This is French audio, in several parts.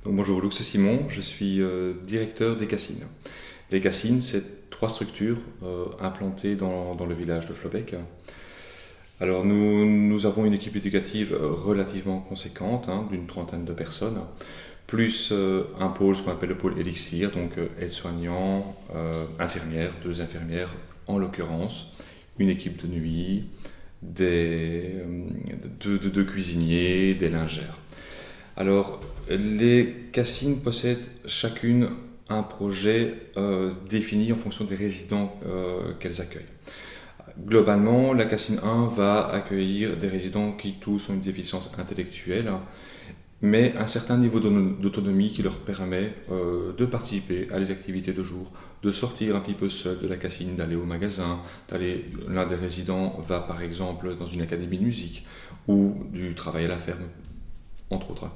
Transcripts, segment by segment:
Donc, bonjour, Luc Simon, je suis directeur des Cassines. Les Cassines, c'est 3 structures implantées dans le village de Flobec. Alors nous avons une équipe éducative relativement conséquente, d'une 30aine de personnes, plus un pôle, ce qu'on appelle le pôle élixir, donc aides-soignants, infirmières, 2 infirmières en l'occurrence, une équipe de nuit, deux cuisiniers, des lingères. Alors, les Cassines possèdent chacune un projet défini en fonction des résidents qu'elles accueillent. Globalement, la Cassine 1 va accueillir des résidents qui tous ont une déficience intellectuelle, mais un certain niveau d'autonomie qui leur permet de participer à les activités de jour, de sortir un petit peu seul de la Cassine, d'aller au magasin, l'un des résidents va par exemple dans une académie de musique ou du travail à la ferme, entre autres.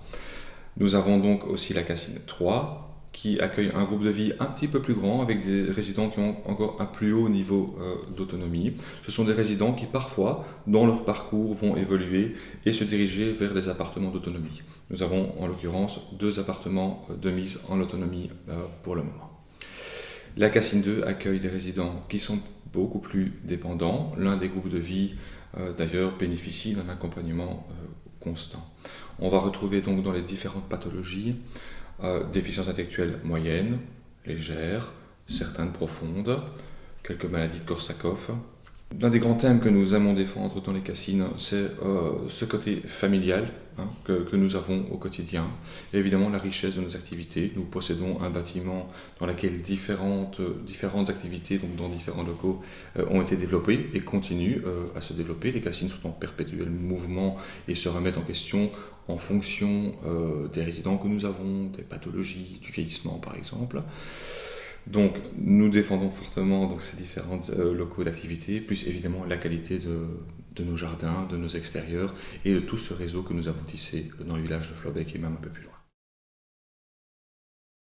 Nous avons donc aussi la Cassine 3 qui accueille un groupe de vie un petit peu plus grand avec des résidents qui ont encore un plus haut niveau d'autonomie. Ce sont des résidents qui parfois, dans leur parcours, vont évoluer et se diriger vers les appartements d'autonomie. Nous avons en l'occurrence 2 appartements de mise en autonomie pour le moment. La Cassine 2 accueille des résidents qui sont beaucoup plus dépendants. L'un des groupes de vie d'ailleurs bénéficie d'un accompagnement constant. On va retrouver donc dans les différentes pathologies déficience intellectuelle moyenne, légère, certaines profondes, quelques maladies de Korsakoff. L'un des grands thèmes que nous aimons défendre dans les Cassines, c'est ce côté familial que nous avons au quotidien. Et évidemment, la richesse de nos activités. Nous possédons un bâtiment dans lequel différentes activités, donc dans différents locaux, ont été développées et continuent à se développer. Les Cassines sont en perpétuel mouvement et se remettent en question en fonction des résidents que nous avons, des pathologies, du vieillissement par exemple. Donc nous défendons fortement donc, ces différents locaux d'activité, plus évidemment la qualité de nos jardins, de nos extérieurs et de tout ce réseau que nous avons tissé dans le village de Flobec et même un peu plus loin.